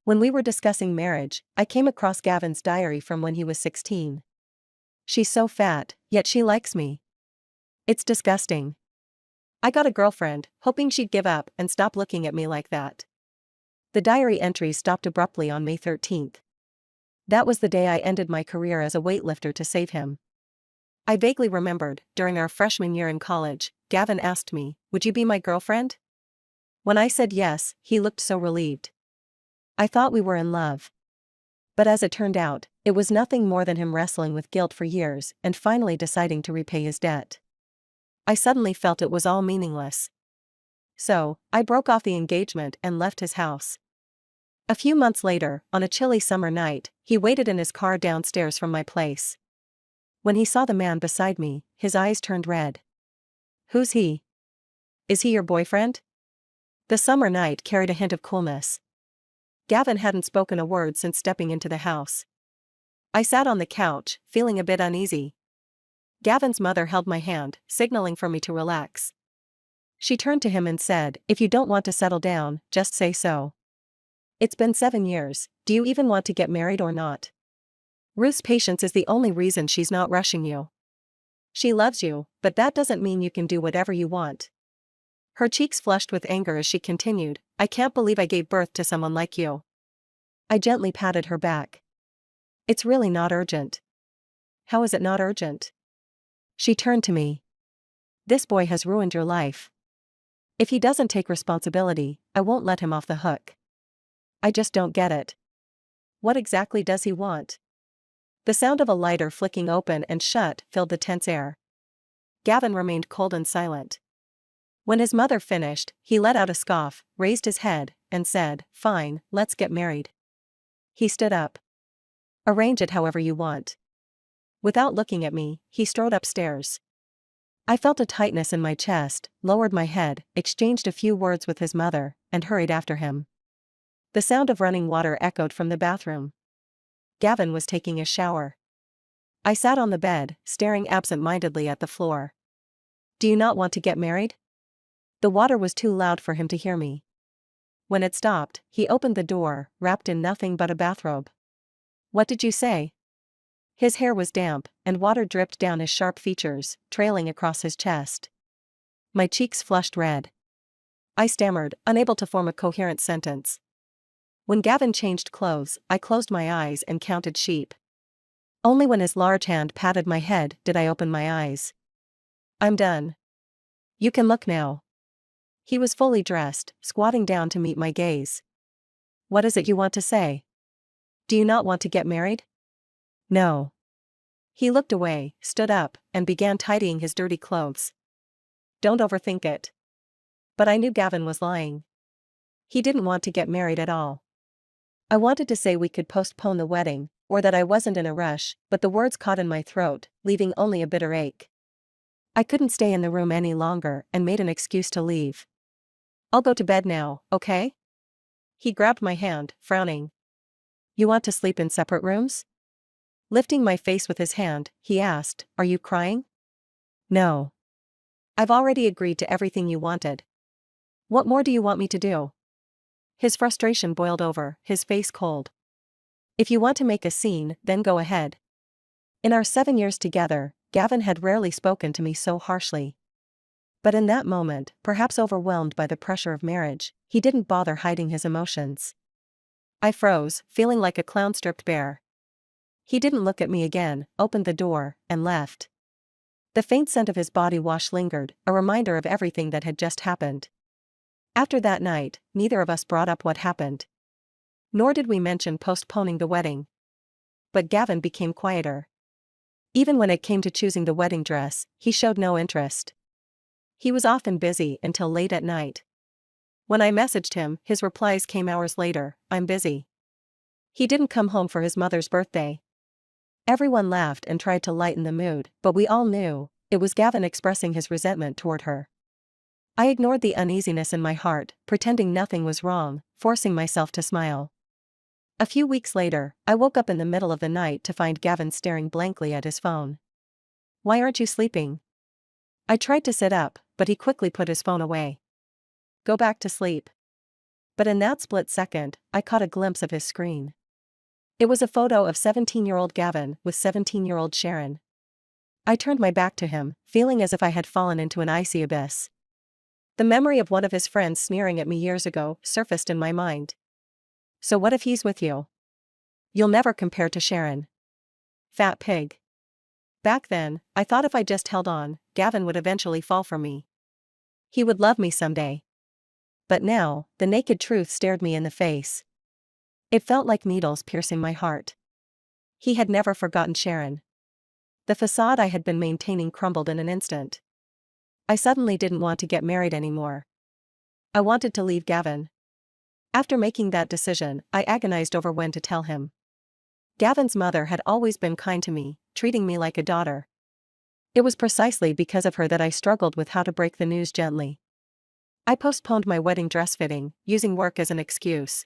When we were discussing marriage, I came across Gavin's diary from when he was 16. She's so fat, yet she likes me. It's disgusting. I got a girlfriend, hoping she'd give up and stop looking at me like that. The diary entries stopped abruptly on May 13th. That was the day I ended my career as a weightlifter to save him. I vaguely remembered, during our freshman year in college, Gavin asked me, "Would you be my girlfriend?" When I said yes, he looked so relieved. I thought we were in love. But as it turned out, it was nothing more than him wrestling with guilt for years and finally deciding to repay his debt. I suddenly felt it was all meaningless. So, I broke off the engagement and left his house. A few months later, on a chilly summer night, he waited in his car downstairs from my place. When he saw the man beside me, his eyes turned red. "Who's he? Is he your boyfriend?" The summer night carried a hint of coolness. Gavin hadn't spoken a word since stepping into the house. I sat on the couch, feeling a bit uneasy. Gavin's mother held my hand, signaling for me to relax. She turned to him and said, "If you don't want to settle down, just say so. It's been 7 years, do you even want to get married or not? Ruth's patience is the only reason she's not rushing you. She loves you, but that doesn't mean you can do whatever you want." Her cheeks flushed with anger as she continued, "I can't believe I gave birth to someone like you." I gently patted her back. "It's really not urgent." "How is it not urgent?" She turned to me. "This boy has ruined your life. If he doesn't take responsibility, I won't let him off the hook." "I just don't get it. What exactly does he want?" The sound of a lighter flicking open and shut filled the tense air. Gavin remained cold and silent. When his mother finished, he let out a scoff, raised his head, and said, "Fine, let's get married." He stood up. "Arrange it however you want." Without looking at me, he strode upstairs. I felt a tightness in my chest, lowered my head, exchanged a few words with his mother, and hurried after him. The sound of running water echoed from the bathroom. Gavin was taking a shower. I sat on the bed, staring absent-mindedly at the floor. "Do you not want to get married?" The water was too loud for him to hear me. When it stopped, he opened the door, wrapped in nothing but a bathrobe. "What did you say?" His hair was damp, and water dripped down his sharp features, trailing across his chest. My cheeks flushed red. I stammered, unable to form a coherent sentence. When Gavin changed clothes, I closed my eyes and counted sheep. Only when his large hand patted my head did I open my eyes. "I'm done. You can look now." He was fully dressed, squatting down to meet my gaze. "What is it you want to say? Do you not want to get married?" "No." He looked away, stood up, and began tidying his dirty clothes. "Don't overthink it." But I knew Gavin was lying. He didn't want to get married at all. I wanted to say we could postpone the wedding, or that I wasn't in a rush, but the words caught in my throat, leaving only a bitter ache. I couldn't stay in the room any longer and made an excuse to leave. "I'll go to bed now, okay?" He grabbed my hand, frowning. "You want to sleep in separate rooms?" Lifting my face with his hand, he asked, "Are you crying?" "No. I've already agreed to everything you wanted. What more do you want me to do?" His frustration boiled over, his face cold. "If you want to make a scene, then go ahead." In our 7 years together, Gavin had rarely spoken to me so harshly. But in that moment, perhaps overwhelmed by the pressure of marriage, he didn't bother hiding his emotions. I froze, feeling like a clown stripped bare. He didn't look at me again, opened the door, and left. The faint scent of his body wash lingered, a reminder of everything that had just happened. After that night, neither of us brought up what happened. Nor did we mention postponing the wedding. But Gavin became quieter. Even when it came to choosing the wedding dress, he showed no interest. He was often busy until late at night. When I messaged him, his replies came hours later, "I'm busy." He didn't come home for his mother's birthday. Everyone laughed and tried to lighten the mood, but we all knew it was Gavin expressing his resentment toward her. I ignored the uneasiness in my heart, pretending nothing was wrong, forcing myself to smile. A few weeks later, I woke up in the middle of the night to find Gavin staring blankly at his phone. "Why aren't you sleeping?" I tried to sit up, but he quickly put his phone away. "Go back to sleep." But in that split second, I caught a glimpse of his screen. It was a photo of 17-year-old Gavin with 17-year-old Sharon. I turned my back to him, feeling as if I had fallen into an icy abyss. The memory of one of his friends sneering at me years ago surfaced in my mind. So what if he's with you? You'll never compare to Sharon. Fat pig. Back then, I thought if I just held on, Gavin would eventually fall for me. He would love me someday. But now, the naked truth stared me in the face. It felt like needles piercing my heart. He had never forgotten Sharon. The facade I had been maintaining crumbled in an instant. I suddenly didn't want to get married anymore. I wanted to leave Gavin. After making that decision, I agonized over when to tell him. Gavin's mother had always been kind to me, treating me like a daughter. It was precisely because of her that I struggled with how to break the news gently. I postponed my wedding dress fitting, using work as an excuse.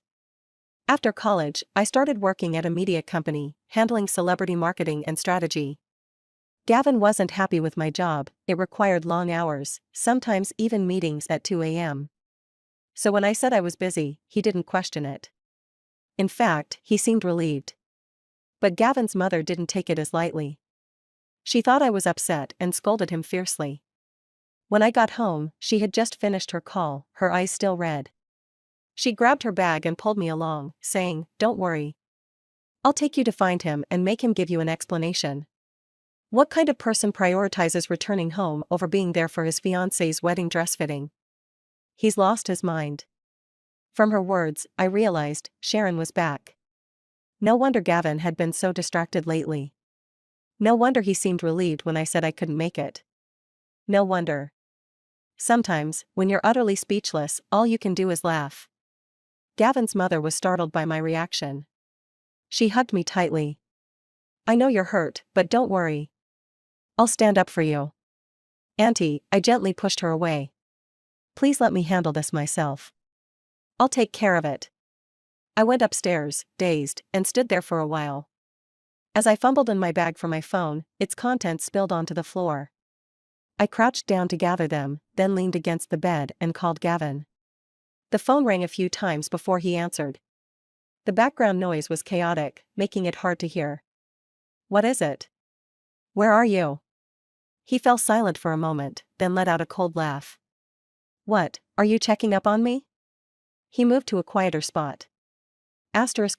After college, I started working at a media company, handling celebrity marketing and strategy. Gavin wasn't happy with my job. It required long hours, sometimes even meetings at 2 a.m. So when I said I was busy, he didn't question it. In fact, he seemed relieved. But Gavin's mother didn't take it as lightly. She thought I was upset and scolded him fiercely. When I got home, she had just finished her call, her eyes still red. She grabbed her bag and pulled me along, saying, "Don't worry. I'll take you to find him and make him give you an explanation. What kind of person prioritizes returning home over being there for his fiancée's wedding dress fitting? He's lost his mind." From her words, I realized Sharon was back. No wonder Gavin had been so distracted lately. No wonder he seemed relieved when I said I couldn't make it. No wonder. Sometimes, when you're utterly speechless, all you can do is laugh. Gavin's mother was startled by my reaction. She hugged me tightly. "I know you're hurt, but don't worry. I'll stand up for you." "Auntie," I gently pushed her away. "Please let me handle this myself. I'll take care of it." I went upstairs, dazed, and stood there for a while. As I fumbled in my bag for my phone, its contents spilled onto the floor. I crouched down to gather them, then leaned against the bed and called Gavin. The phone rang a few times before he answered. The background noise was chaotic, making it hard to hear. "What is it? Where are you?" He fell silent for a moment, then let out a cold laugh. "What, are you checking up on me?" He moved to a quieter spot.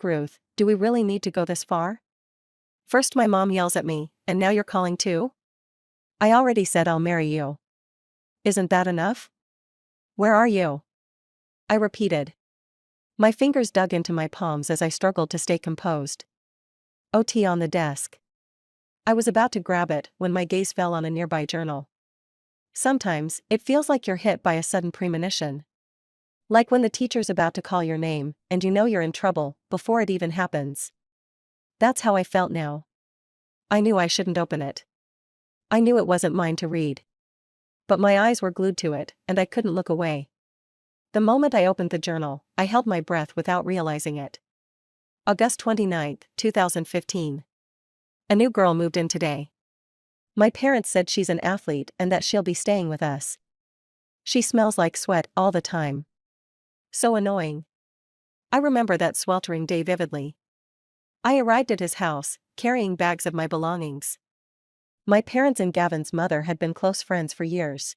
Ruth, do we really need to go this far? First my mom yells at me, and now you're calling too? I already said I'll marry you. Isn't that enough? Where are you? I repeated. My fingers dug into my palms as I struggled to stay composed. OT on the desk. I was about to grab it when my gaze fell on a nearby journal. Sometimes, it feels like you're hit by a sudden premonition. Like when the teacher's about to call your name, and you know you're in trouble, before it even happens. That's how I felt now. I knew I shouldn't open it. I knew it wasn't mine to read. But my eyes were glued to it, and I couldn't look away. The moment I opened the journal, I held my breath without realizing it. August 29, 2015. A new girl moved in today. My parents said she's an athlete and that she'll be staying with us. She smells like sweat all the time. So annoying. I remember that sweltering day vividly. I arrived at his house, carrying bags of my belongings. My parents and Gavin's mother had been close friends for years.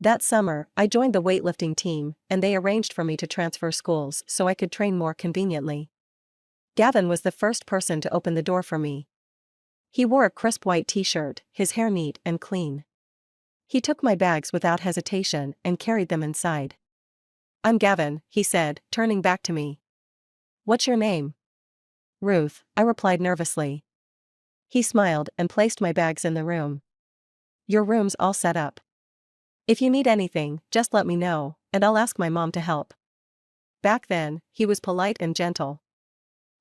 That summer, I joined the weightlifting team, and they arranged for me to transfer schools so I could train more conveniently. Gavin was the first person to open the door for me. He wore a crisp white t-shirt, his hair neat and clean. He took my bags without hesitation and carried them inside. "I'm Gavin," he said, turning back to me. "What's your name?" "Ruth," I replied nervously. He smiled and placed my bags in the room. "Your room's all set up. If you need anything, just let me know, and I'll ask my mom to help." Back then, he was polite and gentle.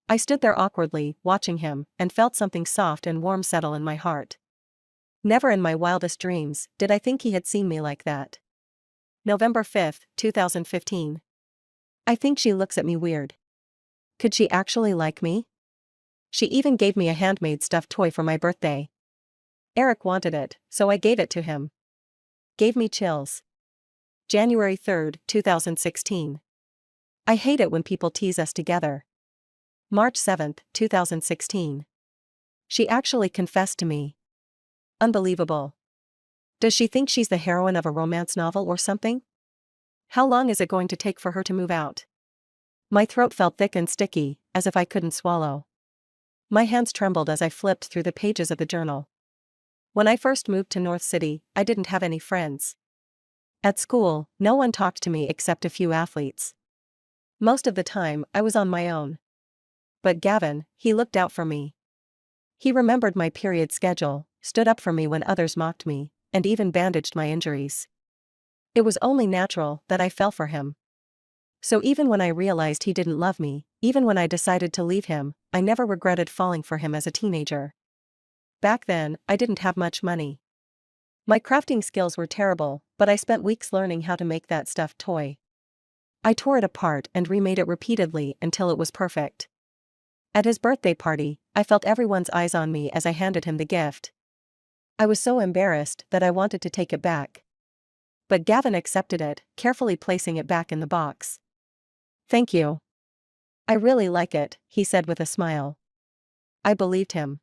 I stood there awkwardly, watching him, and felt something soft and warm settle in my heart. Never in my wildest dreams did I think he had seen me like that. November 5, 2015. I think she looks at me weird. Could she actually like me? She even gave me a handmade stuffed toy for my birthday. Eric wanted it, so I gave it to him. Gave me chills. January 3, 2016. I hate it when people tease us together. March 7, 2016. She actually confessed to me. Unbelievable. Does she think she's the heroine of a romance novel or something? How long is it going to take for her to move out? My throat felt thick and sticky, as if I couldn't swallow. My hands trembled as I flipped through the pages of the journal. When I first moved to North City, I didn't have any friends. At school, no one talked to me except a few athletes. Most of the time, I was on my own. But Gavin, he looked out for me. He remembered my period schedule, stood up for me when others mocked me, and even bandaged my injuries. It was only natural that I fell for him. So even when I realized he didn't love me, even when I decided to leave him, I never regretted falling for him as a teenager. Back then, I didn't have much money. My crafting skills were terrible, but I spent weeks learning how to make that stuffed toy. I tore it apart and remade it repeatedly until it was perfect. At his birthday party, I felt everyone's eyes on me as I handed him the gift. I was so embarrassed that I wanted to take it back. But Gavin accepted it, carefully placing it back in the box. "Thank you. I really like it," he said with a smile. I believed him.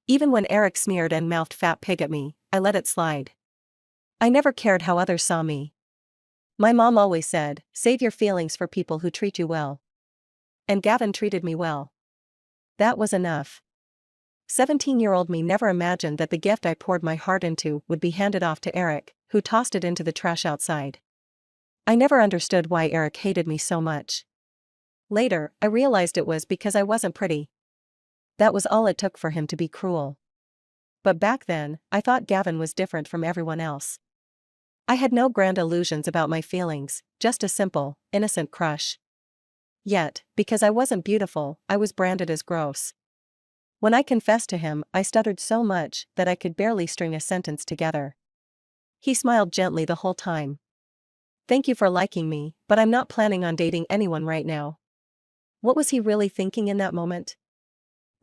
Even when Eric sneered and mouthed "fat pig" at me, I let it slide. I never cared how others saw me. My mom always said, "Save your feelings for people who treat you well." And Gavin treated me well. That was enough. 17-year-old me never imagined that the gift I poured my heart into would be handed off to Eric, who tossed it into the trash outside. I never understood why Eric hated me so much. Later, I realized it was because I wasn't pretty. That was all it took for him to be cruel. But back then, I thought Gavin was different from everyone else. I had no grand illusions about my feelings, just a simple, innocent crush. Yet, because I wasn't beautiful, I was branded as gross. When I confessed to him, I stuttered so much that I could barely string a sentence together. He smiled gently the whole time. "Thank you for liking me, but I'm not planning on dating anyone right now." What was he really thinking in that moment?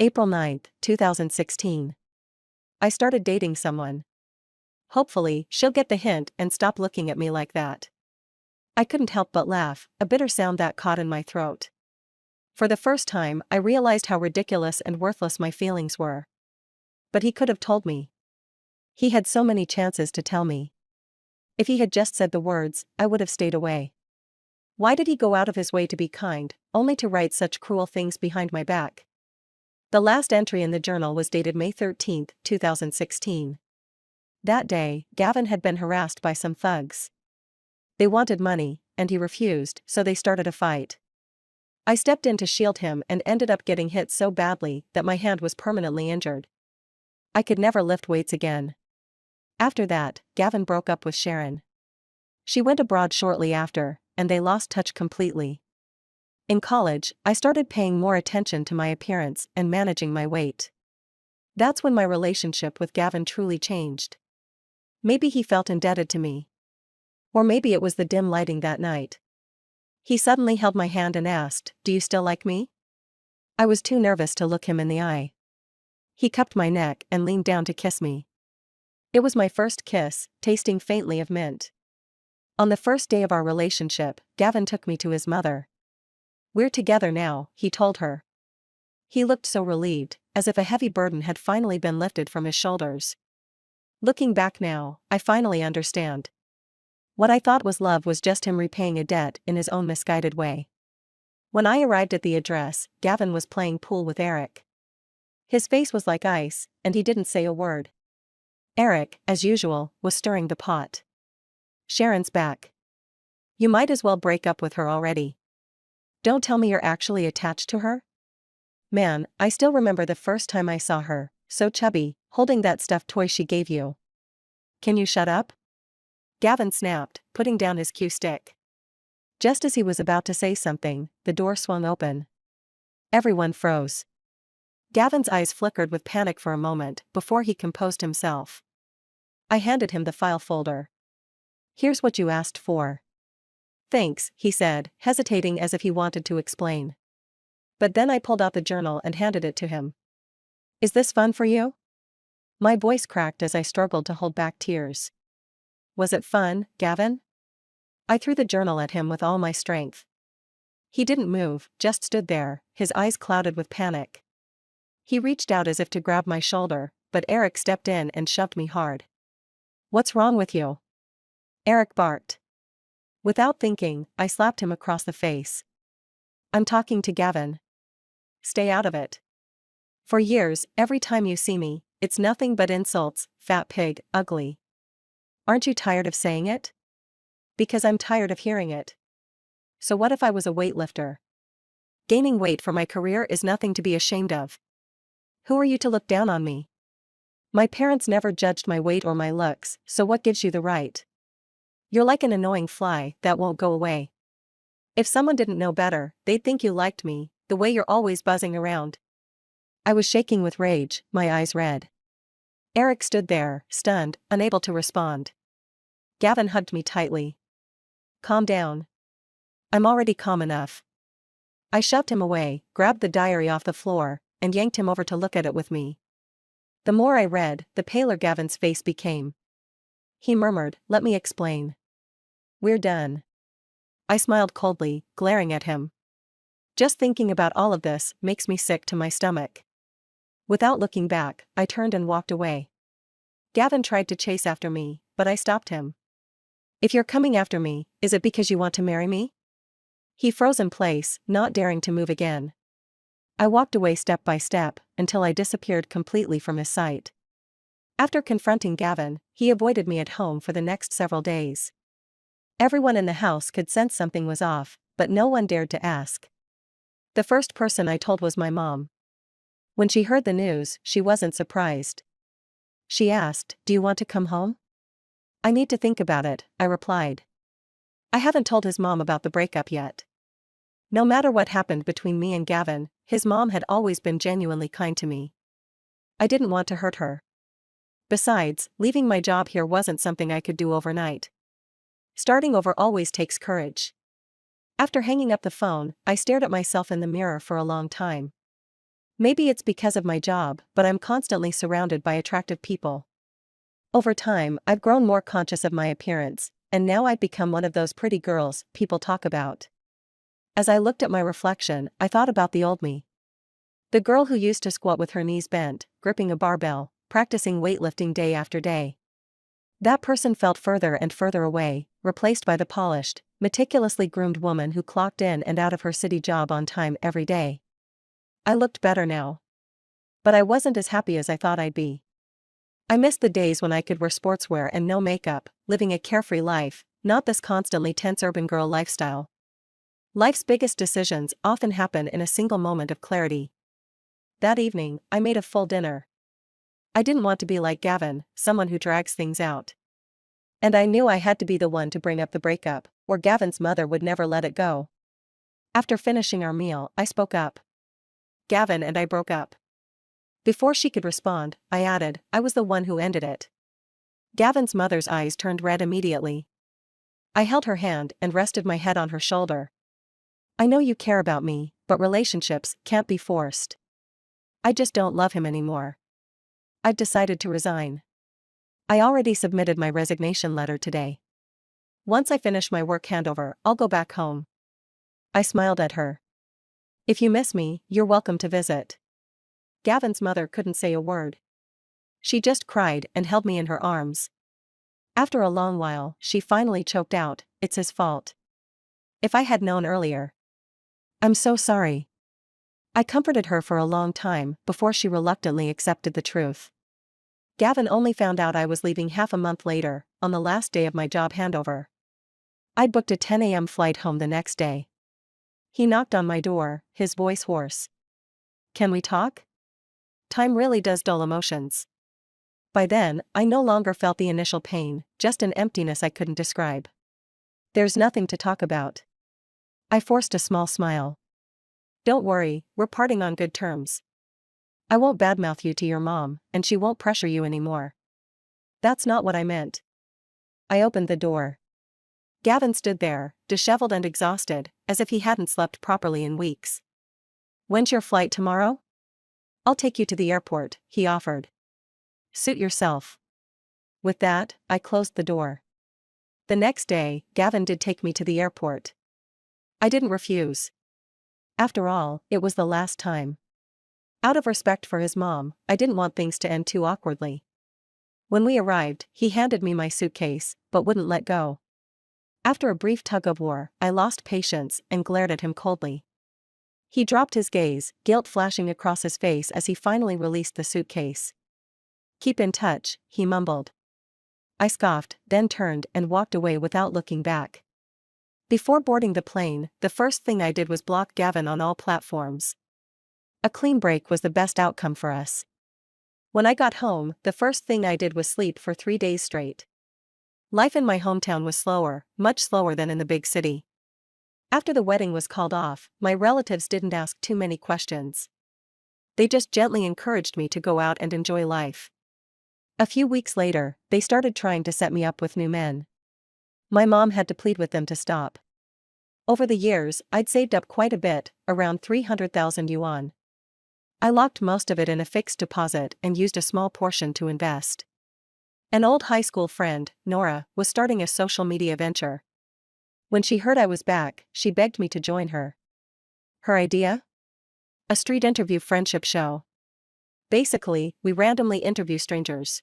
April 9, 2016. I started dating someone. Hopefully, she'll get the hint and stop looking at me like that. I couldn't help but laugh, a bitter sound that caught in my throat. For the first time, I realized how ridiculous and worthless my feelings were. But he could have told me. He had so many chances to tell me. If he had just said the words, I would have stayed away. Why did he go out of his way to be kind, only to write such cruel things behind my back? The last entry in the journal was dated May 13, 2016. That day, Gavin had been harassed by some thugs. They wanted money, and he refused, so they started a fight. I stepped in to shield him and ended up getting hit so badly that my hand was permanently injured. I could never lift weights again. After that, Gavin broke up with Sharon. She went abroad shortly after, and they lost touch completely. In college, I started paying more attention to my appearance and managing my weight. That's when my relationship with Gavin truly changed. Maybe he felt indebted to me. Or maybe it was the dim lighting that night. He suddenly held my hand and asked, "Do you still like me?" I was too nervous to look him in the eye. He cupped my neck and leaned down to kiss me. It was my first kiss, tasting faintly of mint. On the first day of our relationship, Gavin took me to his mother. "We're together now," he told her. He looked so relieved, as if a heavy burden had finally been lifted from his shoulders. Looking back now, I finally understand. What I thought was love was just him repaying a debt in his own misguided way. When I arrived at the address, Gavin was playing pool with Eric. His face was like ice, and he didn't say a word. Eric, as usual, was stirring the pot. "Sharon's back. You might as well break up with her already. Don't tell me you're actually attached to her?" Man, I still remember the first time I saw her, so chubby, holding that stuffed toy she gave you. "Can you shut up?" Gavin snapped, putting down his cue stick. Just as he was about to say something, the door swung open. Everyone froze. Gavin's eyes flickered with panic for a moment before he composed himself. I handed him the file folder. "Here's what you asked for." "Thanks," he said, hesitating as if he wanted to explain. But then I pulled out the journal and handed it to him. "Is this fun for you?" My voice cracked as I struggled to hold back tears. "Was it fun, Gavin?" I threw the journal at him with all my strength. He didn't move, just stood there, his eyes clouded with panic. He reached out as if to grab my shoulder, but Eric stepped in and shoved me hard. "What's wrong with you?" Eric barked. Without thinking, I slapped him across the face. "I'm talking to Gavin. Stay out of it. For years, every time you see me, it's nothing but insults, fat pig, ugly. Aren't you tired of saying it?" "Because I'm tired of hearing it. So what if I was a weightlifter? Gaining weight for my career is nothing to be ashamed of. Who are you to look down on me? My parents never judged my weight or my looks, so what gives you the right? You're like an annoying fly that won't go away. If someone didn't know better, they'd think you liked me, the way you're always buzzing around." I was shaking with rage, my eyes red. Eric stood there, stunned, unable to respond. Gavin hugged me tightly. "Calm down. I'm already calm enough." I shoved him away, grabbed the diary off the floor, and yanked him over to look at it with me. The more I read, the paler Gavin's face became. He murmured, "Let me explain. We're done." I smiled coldly, glaring at him. Just thinking about all of this makes me sick to my stomach. Without looking back, I turned and walked away. Gavin tried to chase after me, but I stopped him. "If you're coming after me, is it because you want to marry me?" He froze in place, not daring to move again. I walked away step by step, until I disappeared completely from his sight. After confronting Gavin, he avoided me at home for the next several days. Everyone in the house could sense something was off, but no one dared to ask. The first person I told was my mom. When she heard the news, she wasn't surprised. She asked, "Do you want to come home?" "I need to think about it," I replied. I haven't told his mom about the breakup yet. No matter what happened between me and Gavin, his mom had always been genuinely kind to me. I didn't want to hurt her. Besides, leaving my job here wasn't something I could do overnight. Starting over always takes courage. After hanging up the phone, I stared at myself in the mirror for a long time. Maybe it's because of my job, but I'm constantly surrounded by attractive people. Over time, I've grown more conscious of my appearance, and now I've become one of those pretty girls people talk about. As I looked at my reflection, I thought about the old me. The girl who used to squat with her knees bent, gripping a barbell, practicing weightlifting day after day. That person felt further and further away, replaced by the polished, meticulously groomed woman who clocked in and out of her city job on time every day. I looked better now. But I wasn't as happy as I thought I'd be. I missed the days when I could wear sportswear and no makeup, living a carefree life, not this constantly tense urban girl lifestyle. Life's biggest decisions often happen in a single moment of clarity. That evening, I made a full dinner. I didn't want to be like Gavin, someone who drags things out. And I knew I had to be the one to bring up the breakup, or Gavin's mother would never let it go. After finishing our meal, I spoke up. "Gavin and I broke up." Before she could respond, I added, "I was the one who ended it." Gavin's mother's eyes turned red immediately. I held her hand and rested my head on her shoulder. "I know you care about me, but relationships can't be forced. I just don't love him anymore. I've decided to resign. I already submitted my resignation letter today. Once I finish my work handover, I'll go back home." I smiled at her. "If you miss me, you're welcome to visit." Gavin's mother couldn't say a word. She just cried and held me in her arms. After a long while, she finally choked out, "It's his fault. If I had known earlier." "I'm so sorry." I comforted her for a long time before she reluctantly accepted the truth. Gavin only found out I was leaving half a month later, on the last day of my job handover. I'd booked a 10 a.m. flight home the next day. He knocked on my door, his voice hoarse. "Can we talk?" Time really does dull emotions. By then, I no longer felt the initial pain, just an emptiness I couldn't describe. "There's nothing to talk about." I forced a small smile. "Don't worry, we're parting on good terms. I won't badmouth you to your mom, and she won't pressure you anymore." "That's not what I meant." I opened the door. Gavin stood there, disheveled and exhausted, as if he hadn't slept properly in weeks. "When's your flight tomorrow?" "I'll take you to the airport," he offered. "Suit yourself." With that, I closed the door. The next day, Gavin did take me to the airport. I didn't refuse. After all, it was the last time. Out of respect for his mom, I didn't want things to end too awkwardly. When we arrived, he handed me my suitcase, but wouldn't let go. After a brief tug-of-war, I lost patience and glared at him coldly. He dropped his gaze, guilt flashing across his face as he finally released the suitcase. "Keep in touch," he mumbled. I scoffed, then turned and walked away without looking back. Before boarding the plane, the first thing I did was block Gavin on all platforms. A clean break was the best outcome for us. When I got home, the first thing I did was sleep for 3 days straight. Life in my hometown was slower, much slower than in the big city. After the wedding was called off, my relatives didn't ask too many questions. They just gently encouraged me to go out and enjoy life. A few weeks later, they started trying to set me up with new men. My mom had to plead with them to stop. Over the years, I'd saved up quite a bit, around 300,000 yuan. I locked most of it in a fixed deposit and used a small portion to invest. An old high school friend, Nora, was starting a social media venture. When she heard I was back, she begged me to join her. Her idea? A street interview friendship show. Basically, we randomly interview strangers.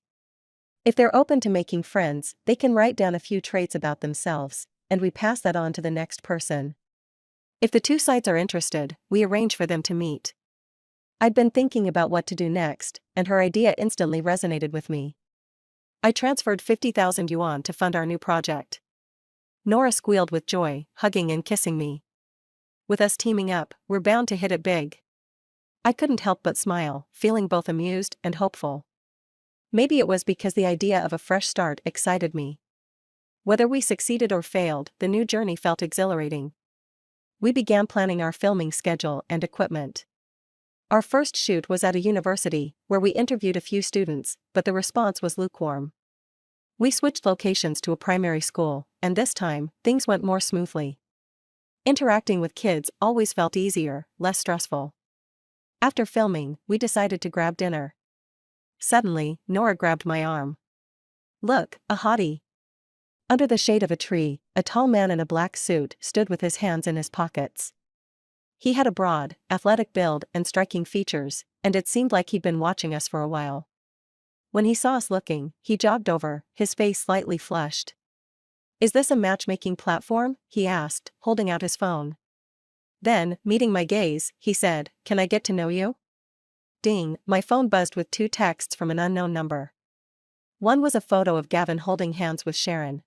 If they're open to making friends, they can write down a few traits about themselves, and we pass that on to the next person. If the two sides are interested, we arrange for them to meet. I'd been thinking about what to do next, and her idea instantly resonated with me. I transferred 50,000 yuan to fund our new project. Nora squealed with joy, hugging and kissing me. With us teaming up, we're bound to hit it big. I couldn't help but smile, feeling both amused and hopeful. Maybe it was because the idea of a fresh start excited me. Whether we succeeded or failed, the new journey felt exhilarating. We began planning our filming schedule and equipment. Our first shoot was at a university, where we interviewed a few students, but the response was lukewarm. We switched locations to a primary school, and this time, things went more smoothly. Interacting with kids always felt easier, less stressful. After filming, we decided to grab dinner. Suddenly, Nora grabbed my arm. "Look, a hottie." Under the shade of a tree, a tall man in a black suit stood with his hands in his pockets. He had a broad, athletic build and striking features, and it seemed like he'd been watching us for a while. When he saw us looking, he jogged over, his face slightly flushed. "Is this a matchmaking platform?" he asked, holding out his phone. Then, meeting my gaze, he said, "Can I get to know you?" Ding, my phone buzzed with 2 texts from an unknown number. One was a photo of Gavin holding hands with Sharon.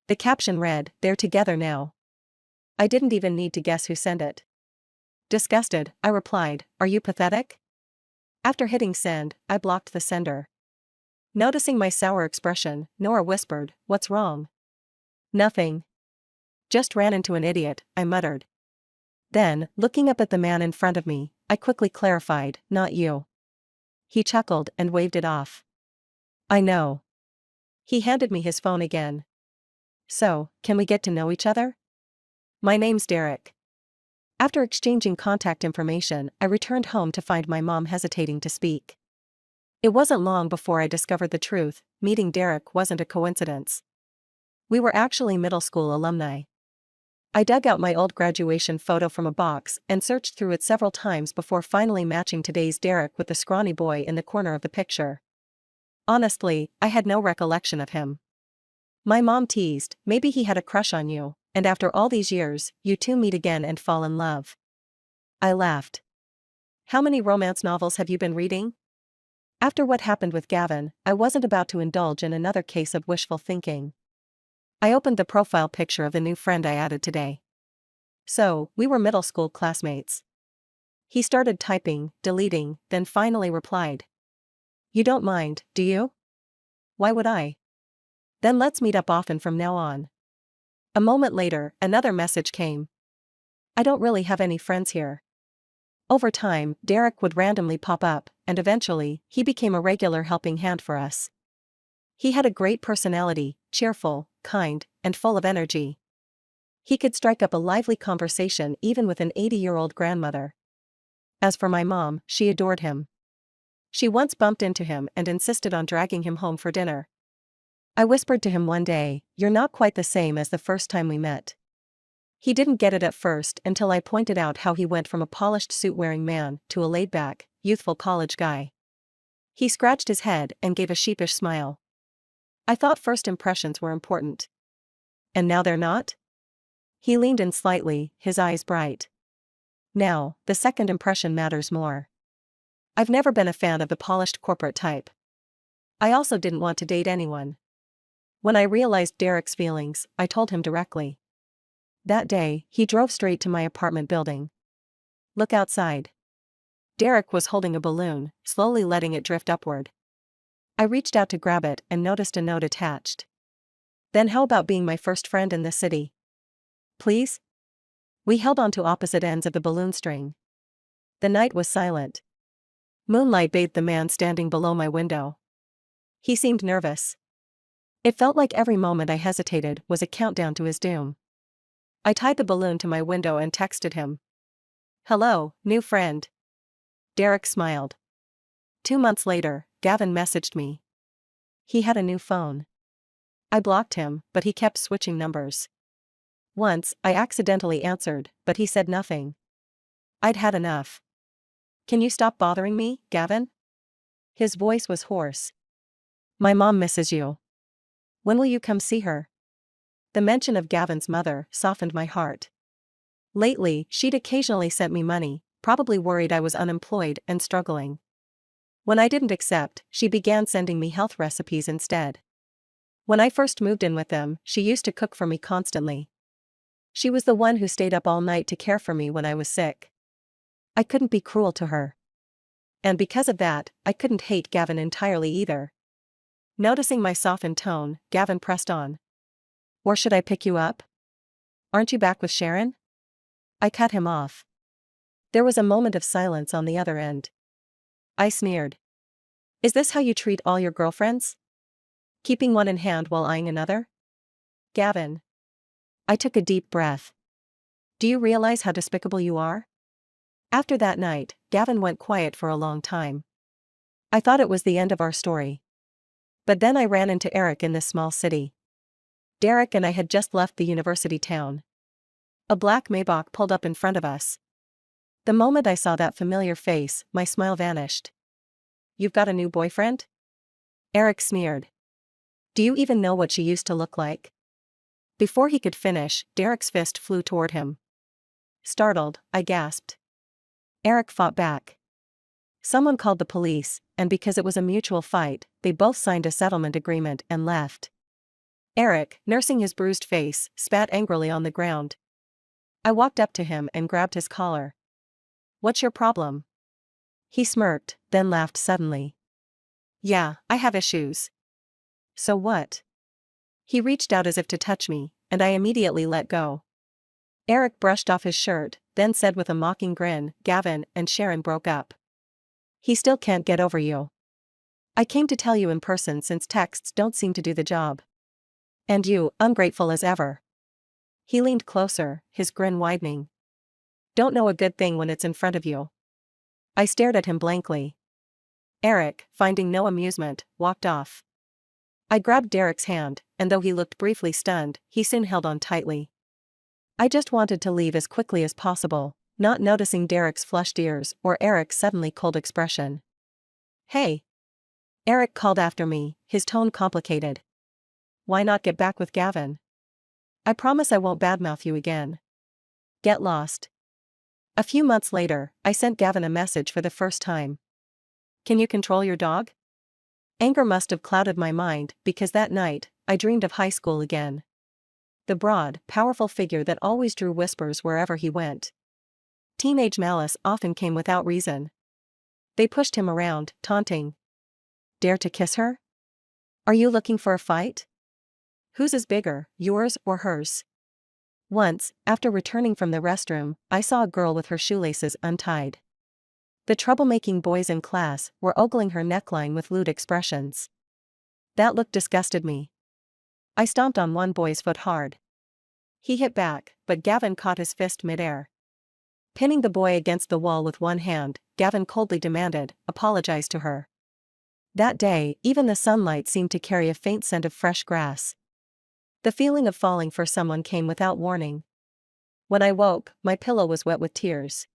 The caption read, "They're together now." I didn't even need to guess who sent it. Disgusted, I replied, "Are you pathetic?" After hitting send, I blocked the sender. Noticing my sour expression, Nora whispered, "What's wrong?" "Nothing. Just ran into an idiot," I muttered. Then, looking up at the man in front of me, I quickly clarified, "Not you." He chuckled and waved it off. "I know." He handed me his phone again. "So, can we get to know each other?" "My name's Derek." After exchanging contact information, I returned home to find my mom hesitating to speak. It wasn't long before I discovered the truth: meeting Derek wasn't a coincidence. We were actually middle school alumni. I dug out my old graduation photo from a box and searched through it several times before finally matching today's Derek with the scrawny boy in the corner of the picture. Honestly, I had no recollection of him. My mom teased, "Maybe he had a crush on you, and after all these years, you two meet again and fall in love." I laughed. "How many romance novels have you been reading?" After what happened with Gavin, I wasn't about to indulge in another case of wishful thinking. I opened the profile picture of the new friend I added today. So, we were middle school classmates. He started typing, deleting, then finally replied. "You don't mind, do you?" "Why would I?" "Then let's meet up often from now on." A moment later, another message came. "I don't really have any friends here." Over time, Derek would randomly pop up, and eventually, he became a regular helping hand for us. He had a great personality, cheerful, kind, and full of energy. He could strike up a lively conversation even with an 80-year-old grandmother. As for my mom, she adored him. She once bumped into him and insisted on dragging him home for dinner. I whispered to him one day, "You're not quite the same as the first time we met." He didn't get it at first until I pointed out how he went from a polished suit-wearing man to a laid-back, youthful college guy. He scratched his head and gave a sheepish smile. I thought first impressions were important. And now they're not? He leaned in slightly, his eyes bright. Now, the second impression matters more. I've never been a fan of the polished corporate type. I also didn't want to date anyone. When I realized Derek's feelings, I told him directly. That day, he drove straight to my apartment building. Look outside. Derek was holding a balloon, slowly letting it drift upward. I reached out to grab it and noticed a note attached. Then how about being my first friend in the city? Please? We held on to opposite ends of the balloon string. The night was silent. Moonlight bathed the man standing below my window. He seemed nervous. It felt like every moment I hesitated was a countdown to his doom. I tied the balloon to my window and texted him. Hello, new friend. Derek smiled. 2 months later, Gavin messaged me. He had a new phone. I blocked him, but he kept switching numbers. Once, I accidentally answered, but he said nothing. I'd had enough. Can you stop bothering me, Gavin? His voice was hoarse. My mom misses you. When will you come see her? The mention of Gavin's mother softened my heart. Lately, she'd occasionally sent me money, probably worried I was unemployed and struggling. When I didn't accept, she began sending me health recipes instead. When I first moved in with them, she used to cook for me constantly. She was the one who stayed up all night to care for me when I was sick. I couldn't be cruel to her. And because of that, I couldn't hate Gavin entirely either. Noticing my softened tone, Gavin pressed on. Or should I pick you up? Aren't you back with Sharon? I cut him off. There was a moment of silence on the other end. I sneered. Is this how you treat all your girlfriends? Keeping one in hand while eyeing another? Gavin. I took a deep breath. Do you realize how despicable you are? After that night, Gavin went quiet for a long time. I thought it was the end of our story. But then I ran into Eric in this small city. Derek and I had just left the university town. A black Maybach pulled up in front of us. The moment I saw that familiar face, my smile vanished. You've got a new boyfriend? Eric sneered. Do you even know what she used to look like? Before he could finish, Derek's fist flew toward him. Startled, I gasped. Eric fought back. Someone called the police, and because it was a mutual fight, they both signed a settlement agreement and left. Eric, nursing his bruised face, spat angrily on the ground. I walked up to him and grabbed his collar. What's your problem? He smirked, then laughed suddenly. Yeah, I have issues. So what? He reached out as if to touch me, and I immediately let go. Eric brushed off his shirt, then said with a mocking grin, Gavin and Sharon broke up. He still can't get over you. I came to tell you in person since texts don't seem to do the job. And you, ungrateful as ever. He leaned closer, his grin widening. Don't know a good thing when it's in front of you. I stared at him blankly. Eric, finding no amusement, walked off. I grabbed Derek's hand, and though he looked briefly stunned, he soon held on tightly. I just wanted to leave as quickly as possible, not noticing Derek's flushed ears or Eric's suddenly cold expression. Hey! Eric called after me, his tone complicated. Why not get back with Gavin? I promise I won't badmouth you again. Get lost. A few months later, I sent Gavin a message for the first time. Can you control your dog? Anger must have clouded my mind because that night, I dreamed of high school again. The broad, powerful figure that always drew whispers wherever he went. Teenage malice often came without reason. They pushed him around, taunting. Dare to kiss her? Are you looking for a fight? Whose is bigger, yours or hers? Once, after returning from the restroom, I saw a girl with her shoelaces untied. The troublemaking boys in class were ogling her neckline with lewd expressions. That look disgusted me. I stomped on one boy's foot hard. He hit back, but Gavin caught his fist midair. Pinning the boy against the wall with one hand, Gavin coldly demanded, apologize to her. That day, even the sunlight seemed to carry a faint scent of fresh grass. The feeling of falling for someone came without warning. When I woke, my pillow was wet with tears.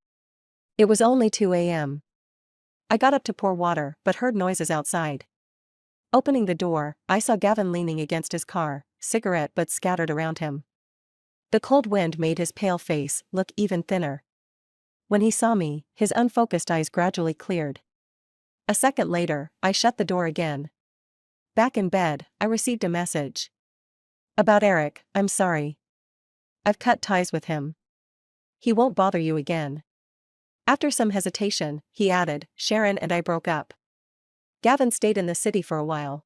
It was only 2 a.m. I got up to pour water but heard noises outside. Opening the door, I saw Gavin leaning against his car, cigarette butts scattered around him. The cold wind made his pale face look even thinner. When he saw me, his unfocused eyes gradually cleared. A second later, I shut the door again. Back in bed, I received a message. About Eric, I'm sorry. I've cut ties with him. He won't bother you again. After some hesitation, he added, Sharon and I broke up. Gavin stayed in the city for a while.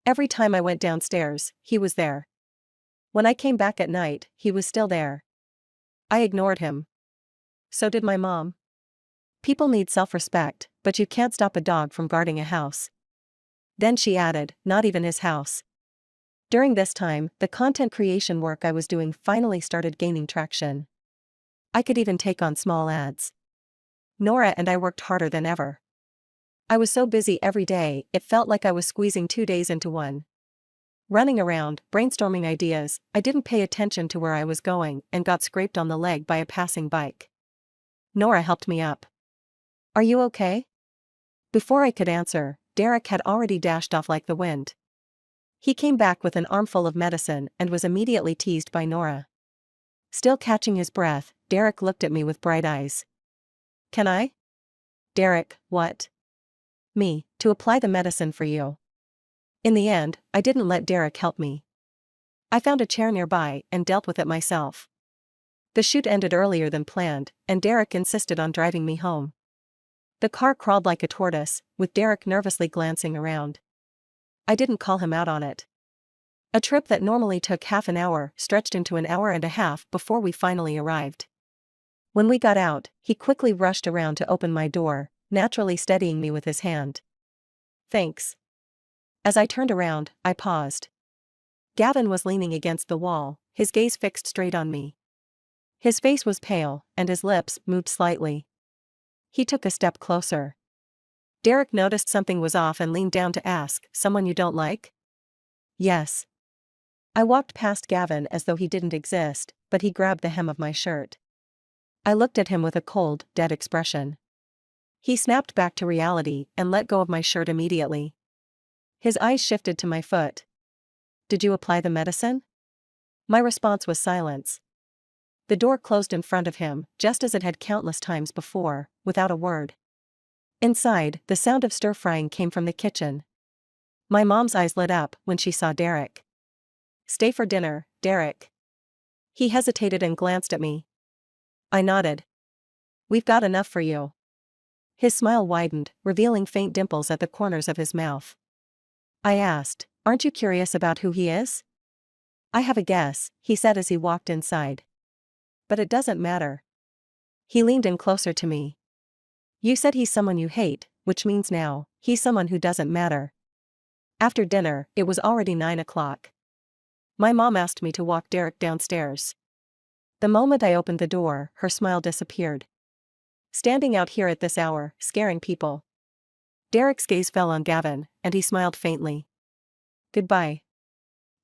Every time I went downstairs, he was there. When I came back at night, he was still there. I ignored him. So did my mom. People need self-respect, but you can't stop a dog from guarding a house. Then she added, not even his house. During this time, the content creation work I was doing finally started gaining traction. I could even take on small ads. Nora and I worked harder than ever. I was so busy every day, it felt like I was squeezing 2 days into one. Running around, brainstorming ideas, I didn't pay attention to where I was going and got scraped on the leg by a passing bike. Nora helped me up. Are you okay? Before I could answer, Derek had already dashed off like the wind. He came back with an armful of medicine and was immediately teased by Nora. Still catching his breath, Derek looked at me with bright eyes. Can I? Derek, what? Me, to apply the medicine for you. In the end, I didn't let Derek help me. I found a chair nearby and dealt with it myself. The shoot ended earlier than planned, and Derek insisted on driving me home. The car crawled like a tortoise, with Derek nervously glancing around. I didn't call him out on it. A trip that normally took half an hour stretched into an hour and a half before we finally arrived. When we got out, he quickly rushed around to open my door, naturally steadying me with his hand. Thanks. As I turned around, I paused. Gavin was leaning against the wall, his gaze fixed straight on me. His face was pale, and his lips moved slightly. He took a step closer. Derek noticed something was off and leaned down to ask, someone you don't like? Yes. I walked past Gavin as though he didn't exist, but he grabbed the hem of my shirt. I looked at him with a cold, dead expression. He snapped back to reality and let go of my shirt immediately. His eyes shifted to my foot. Did you apply the medicine? My response was silence. The door closed in front of him, just as it had countless times before, without a word. Inside, the sound of stir-frying came from the kitchen. My mom's eyes lit up when she saw Derek. Stay for dinner, Derek. He hesitated and glanced at me. I nodded. We've got enough for you. His smile widened, revealing faint dimples at the corners of his mouth. I asked, aren't you curious about who he is? I have a guess, he said as he walked inside. But it doesn't matter. He leaned in closer to me. You said he's someone you hate, which means now, he's someone who doesn't matter. After dinner, it was already 9 o'clock. My mom asked me to walk Derek downstairs. The moment I opened the door, her smile disappeared. Standing out here at this hour, scaring people. Derek's gaze fell on Gavin, and he smiled faintly. Goodbye.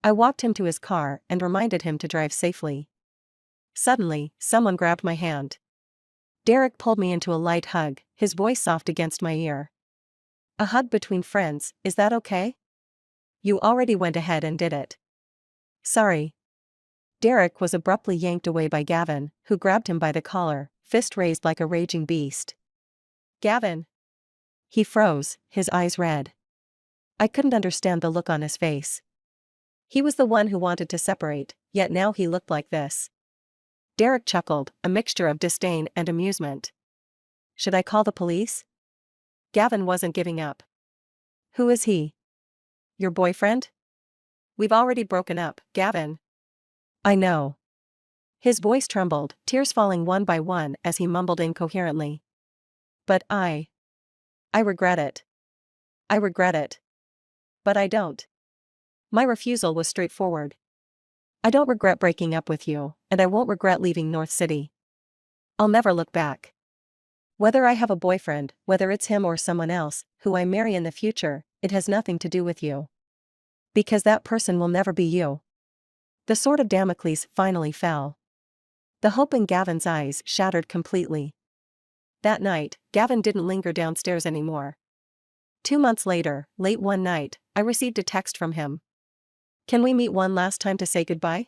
I walked him to his car and reminded him to drive safely. Suddenly, someone grabbed my hand. Derek pulled me into a light hug, his voice soft against my ear. A hug between friends, is that okay? You already went ahead and did it. Sorry. Derek was abruptly yanked away by Gavin, who grabbed him by the collar, fist raised like a raging beast. Gavin. He froze, his eyes red. I couldn't understand the look on his face. He was the one who wanted to separate, yet now he looked like this. Derek chuckled, a mixture of disdain and amusement. Should I call the police? Gavin wasn't giving up. Who is he? Your boyfriend? We've already broken up, Gavin. I know. His voice trembled, tears falling one by one as he mumbled incoherently. But I regret it. I regret it. But I don't. My refusal was straightforward. I don't regret breaking up with you, and I won't regret leaving North City. I'll never look back. Whether I have a boyfriend, whether it's him or someone else, who I marry in the future, it has nothing to do with you. Because that person will never be you. The sword of Damocles finally fell. The hope in Gavin's eyes shattered completely. That night, Gavin didn't linger downstairs anymore. 2 months later, late one night, I received a text from him. "Can we meet one last time to say goodbye?"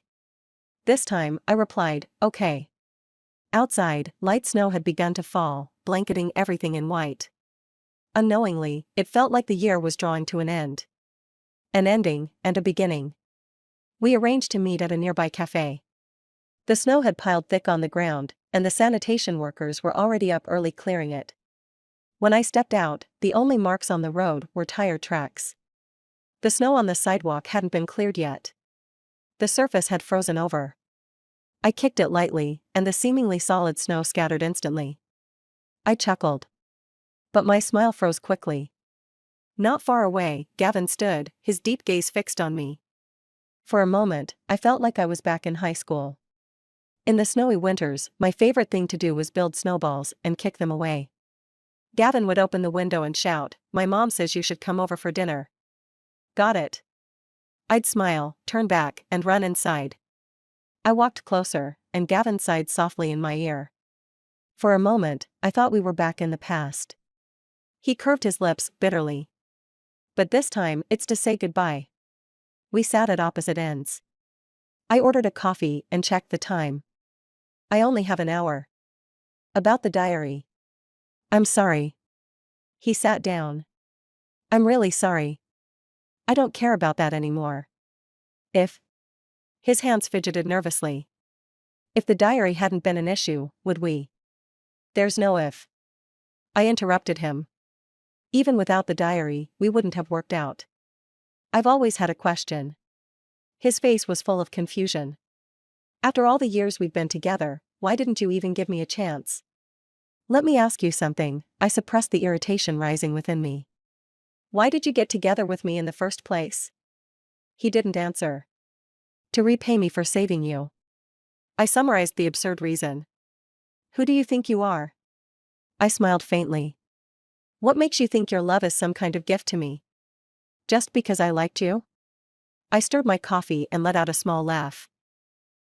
This time, I replied, "Okay." Outside, light snow had begun to fall, blanketing everything in white. Unknowingly, it felt like the year was drawing to an end. An ending, and a beginning. We arranged to meet at a nearby cafe. The snow had piled thick on the ground, and the sanitation workers were already up early clearing it. When I stepped out, the only marks on the road were tire tracks. The snow on the sidewalk hadn't been cleared yet. The surface had frozen over. I kicked it lightly, and the seemingly solid snow scattered instantly. I chuckled. But my smile froze quickly. Not far away, Gavin stood, his deep gaze fixed on me. For a moment, I felt like I was back in high school. In the snowy winters, my favorite thing to do was build snowballs and kick them away. Gavin would open the window and shout, "My mom says you should come over for dinner." "Got it." I'd smile, turn back, and run inside. I walked closer, and Gavin sighed softly in my ear. For a moment, I thought we were back in the past. He curved his lips bitterly. "But this time, it's to say goodbye." We sat at opposite ends. I ordered a coffee and checked the time. "I only have an hour." "About the diary." "I'm sorry." He sat down. "I'm really sorry. I don't care about that anymore." If. His hands fidgeted nervously. "If the diary hadn't been an issue, would we?" "There's no if." I interrupted him. "Even without the diary, we wouldn't have worked out." "I've always had a question." His face was full of confusion. "After all the years we've been together, why didn't you even give me a chance?" "Let me ask you something," I suppressed the irritation rising within me. "Why did you get together with me in the first place?" He didn't answer. "To repay me for saving you." I summarized the absurd reason. "Who do you think you are?" I smiled faintly. "What makes you think your love is some kind of gift to me?" "Just because I liked you?" I stirred my coffee and let out a small laugh.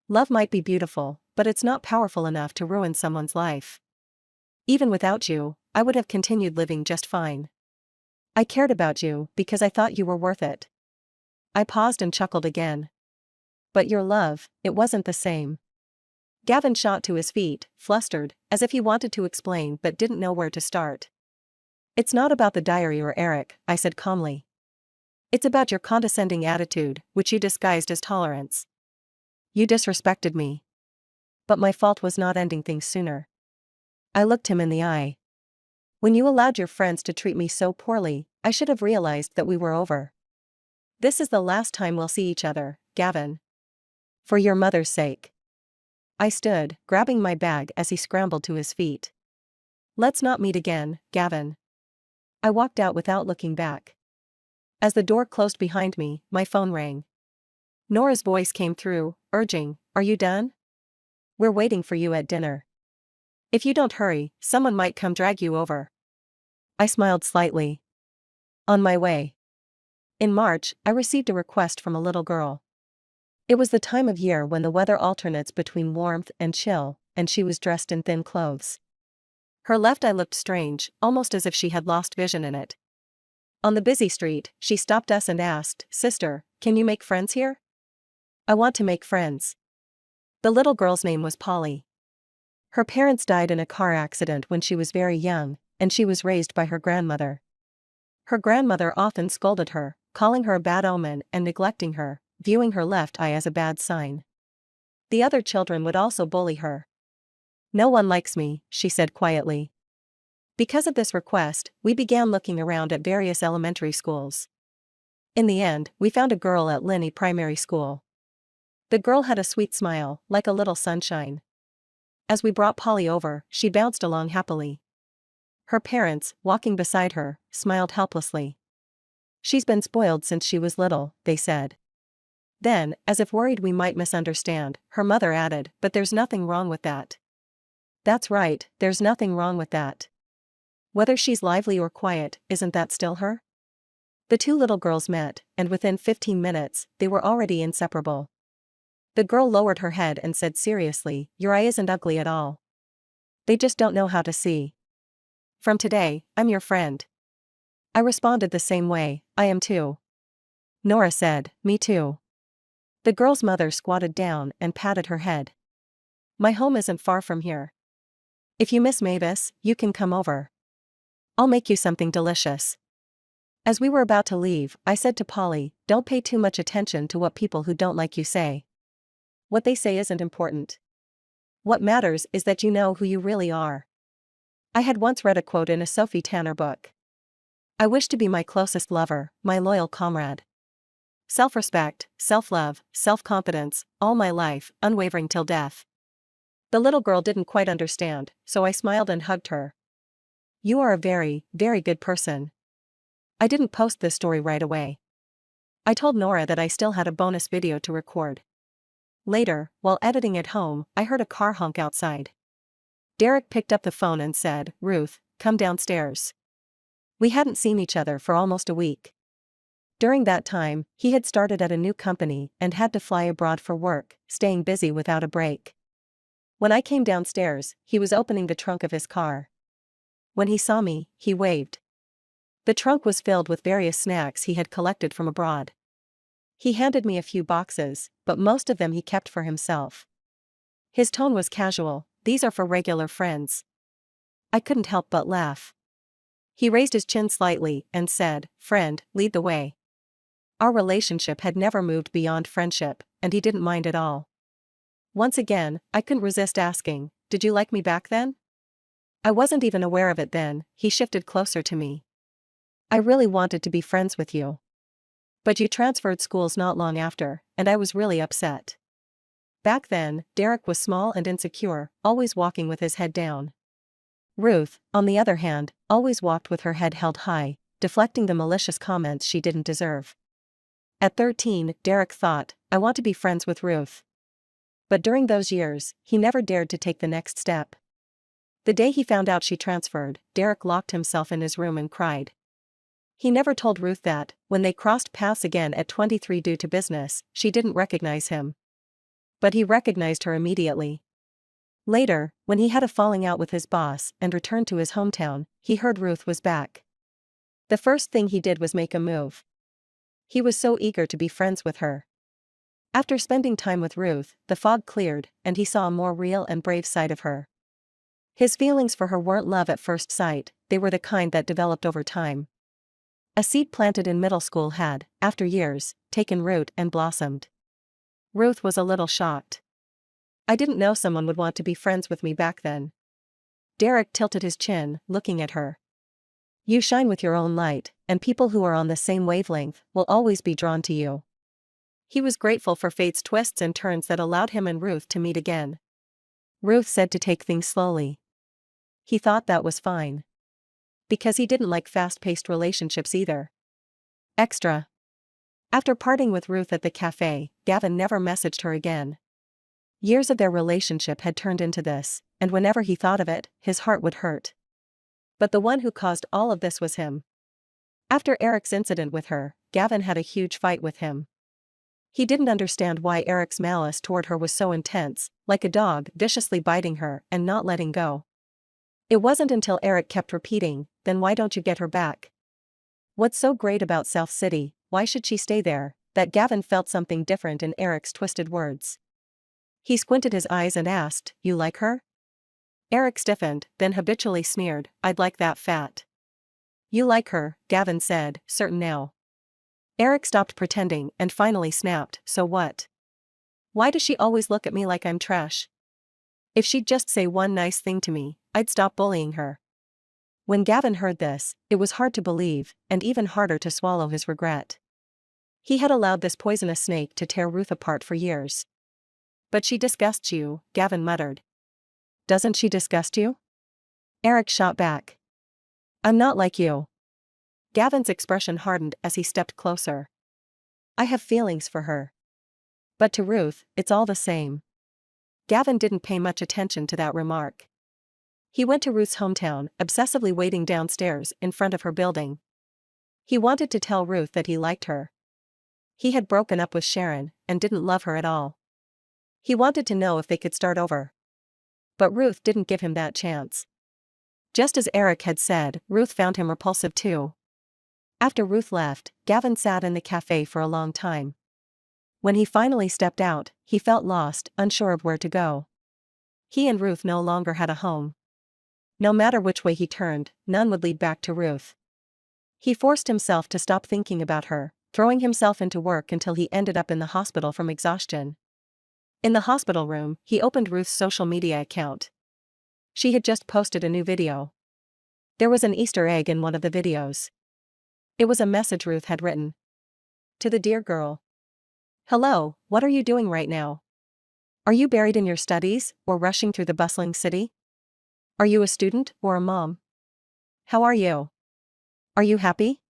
"Love might be beautiful, but it's not powerful enough to ruin someone's life. Even without you, I would have continued living just fine. I cared about you because I thought you were worth it." I paused and chuckled again. "But your love, it wasn't the same." Gavin shot to his feet, flustered, as if he wanted to explain but didn't know where to start. "It's not about the diary or Eric," I said calmly. "It's about your condescending attitude, which you disguised as tolerance. You disrespected me." But my fault was not ending things sooner. I looked him in the eye. "When you allowed your friends to treat me so poorly, I should have realized that we were over. This is the last time we'll see each other, Gavin. For your mother's sake." I stood, grabbing my bag as he scrambled to his feet. "Let's not meet again, Gavin." I walked out without looking back. As the door closed behind me, my phone rang. Nora's voice came through, urging, "Are you done? We're waiting for you at dinner. If you don't hurry, someone might come drag you over." I smiled slightly. On my way. In March, I received a request from a little girl. It was the time of year when the weather alternates between warmth and chill, and she was dressed in thin clothes. Her left eye looked strange, almost as if she had lost vision in it. On the busy street, she stopped us and asked, "Sister, can you make friends here?" "I want to make friends." The little girl's name was Polly. Her parents died in a car accident when she was very young, and she was raised by her grandmother. Her grandmother often scolded her, calling her a bad omen and neglecting her, viewing her left eye as a bad sign. The other children would also bully her. "No one likes me," she said quietly. Because of this request, we began looking around at various elementary schools. In the end, we found a girl at Linney Primary School. The girl had a sweet smile, like a little sunshine. As we brought Polly over, she bounced along happily. Her parents, walking beside her, smiled helplessly. "She's been spoiled since she was little," they said. Then, as if worried we might misunderstand, her mother added, "But there's nothing wrong with that." "That's right, there's nothing wrong with that. Whether she's lively or quiet, isn't that still her?" The two little girls met, and within 15 minutes, they were already inseparable. The girl lowered her head and said seriously, your eye isn't ugly at all. They just don't know how to see. From today, I'm your friend. I responded the same way, I am too. Nora said, me too. The girl's mother squatted down and patted her head. My home isn't far from here. If you miss Mavis, you can come over. I'll make you something delicious. As we were about to leave, I said to Polly, don't pay too much attention to what people who don't like you say. What they say isn't important. What matters is that you know who you really are. I had once read a quote in a Sophie Tanner book. I wish to be my closest lover, my loyal comrade. Self-respect, self-love, self-confidence, all my life, unwavering till death. The little girl didn't quite understand, so I smiled and hugged her. You are a very, very good person. I didn't post this story right away. I told Nora that I still had a bonus video to record. Later, while editing at home, I heard a car honk outside. Derek picked up the phone and said, Ruth, come downstairs. We hadn't seen each other for almost a week. During that time, he had started at a new company and had to fly abroad for work, staying busy without a break. When I came downstairs, he was opening the trunk of his car. When he saw me, he waved. The trunk was filled with various snacks he had collected from abroad. He handed me a few boxes, but most of them he kept for himself. His tone was casual, these are for regular friends. I couldn't help but laugh. He raised his chin slightly and said, friend, lead the way. Our relationship had never moved beyond friendship, and he didn't mind at all. Once again, I couldn't resist asking, did you like me back then? I wasn't even aware of it then. He shifted closer to me. I really wanted to be friends with you. But you transferred schools not long after, and I was really upset. Back then, Derek was small and insecure, always walking with his head down. Ruth, on the other hand, always walked with her head held high, deflecting the malicious comments she didn't deserve. At 13, Derek thought, I want to be friends with Ruth. But during those years, he never dared to take the next step. The day he found out she transferred, Derek locked himself in his room and cried. He never told Ruth that, when they crossed paths again at 23 due to business, she didn't recognize him. But he recognized her immediately. Later, when he had a falling out with his boss and returned to his hometown, he heard Ruth was back. The first thing he did was make a move. He was so eager to be friends with her. After spending time with Ruth, the fog cleared, and he saw a more real and brave side of her. His feelings for her weren't love at first sight, they were the kind that developed over time. A seed planted in middle school had, after years, taken root and blossomed. Ruth was a little shocked. I didn't know someone would want to be friends with me back then. Derek tilted his chin, looking at her. You shine with your own light, and people who are on the same wavelength will always be drawn to you. He was grateful for fate's twists and turns that allowed him and Ruth to meet again. Ruth said to take things slowly. He thought that was fine. Because he didn't like fast-paced relationships either. Extra. After parting with Ruth at the cafe, Gavin never messaged her again. Years of their relationship had turned into this, and whenever he thought of it, his heart would hurt. But the one who caused all of this was him. After Eric's incident with her, Gavin had a huge fight with him. He didn't understand why Eric's malice toward her was so intense, like a dog viciously biting her and not letting go. It wasn't until Eric kept repeating, then why don't you get her back? What's so great about South City, why should she stay there, that Gavin felt something different in Eric's twisted words. He squinted his eyes and asked, you like her? Eric stiffened, then habitually sneered, I'd like that fat. You like her, Gavin said, certain now. Eric stopped pretending and finally snapped, so what? Why does she always look at me like I'm trash? If she'd just say one nice thing to me, I'd stop bullying her. When Gavin heard this, it was hard to believe, and even harder to swallow his regret. He had allowed this poisonous snake to tear Ruth apart for years. But she disgusts you, Gavin muttered. Doesn't she disgust you? Eric shot back. I'm not like you. Gavin's expression hardened as he stepped closer. I have feelings for her. But to Ruth, it's all the same. Gavin didn't pay much attention to that remark. He went to Ruth's hometown, obsessively waiting downstairs in front of her building. He wanted to tell Ruth that he liked her. He had broken up with Sharon and didn't love her at all. He wanted to know if they could start over. But Ruth didn't give him that chance. Just as Eric had said, Ruth found him repulsive too. After Ruth left, Gavin sat in the cafe for a long time. When he finally stepped out, he felt lost, unsure of where to go. He and Ruth no longer had a home. No matter which way he turned, none would lead back to Ruth. He forced himself to stop thinking about her, throwing himself into work until he ended up in the hospital from exhaustion. In the hospital room, he opened Ruth's social media account. She had just posted a new video. There was an Easter egg in one of the videos. It was a message Ruth had written. To the dear girl. Hello, what are you doing right now? Are you buried in your studies, or rushing through the bustling city? Are you a student, or a mom? How are you? Are you happy?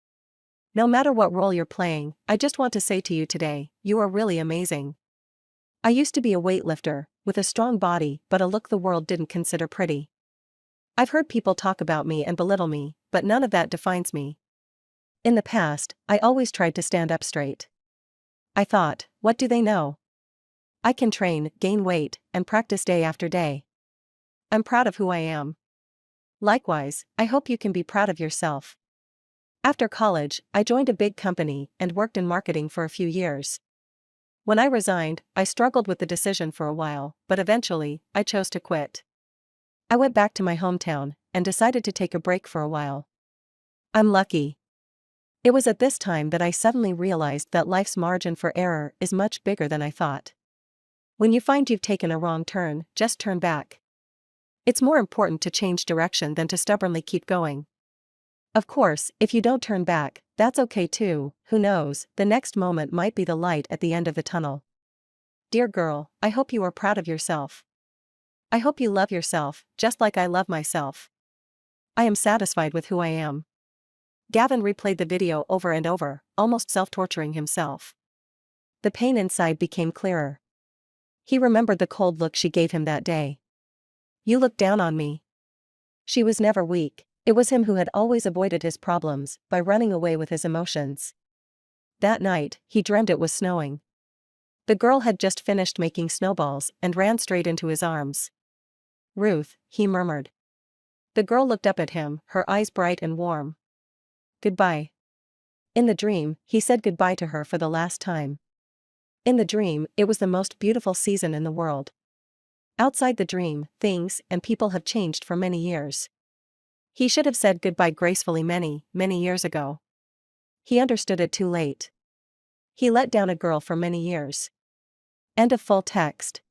No matter what role you're playing, I just want to say to you today, you are really amazing. I used to be a weightlifter, with a strong body but a look the world didn't consider pretty. I've heard people talk about me and belittle me, but none of that defines me. In the past, I always tried to stand up straight. I thought, what do they know? I can train, gain weight, and practice day after day. I'm proud of who I am. Likewise, I hope you can be proud of yourself. After college, I joined a big company and worked in marketing for a few years. When I resigned, I struggled with the decision for a while, but eventually, I chose to quit. I went back to my hometown and decided to take a break for a while. I'm lucky. It was at this time that I suddenly realized that life's margin for error is much bigger than I thought. When you find you've taken a wrong turn, just turn back. It's more important to change direction than to stubbornly keep going. Of course, if you don't turn back, that's okay too. Who knows, the next moment might be the light at the end of the tunnel. Dear girl, I hope you are proud of yourself. I hope you love yourself, just like I love myself. I am satisfied with who I am. Gavin replayed the video over and over, almost self-torturing himself. The pain inside became clearer. He remembered the cold look she gave him that day. You look down on me. She was never weak. It was him who had always avoided his problems by running away with his emotions. That night, he dreamed it was snowing. The girl had just finished making snowballs and ran straight into his arms. Ruth, he murmured. The girl looked up at him, her eyes bright and warm. Goodbye. In the dream, he said goodbye to her for the last time. In the dream, it was the most beautiful season in the world. Outside the dream, things and people have changed for many years. He should have said goodbye gracefully many, many years ago. He understood it too late. He let down a girl for many years. End of full text.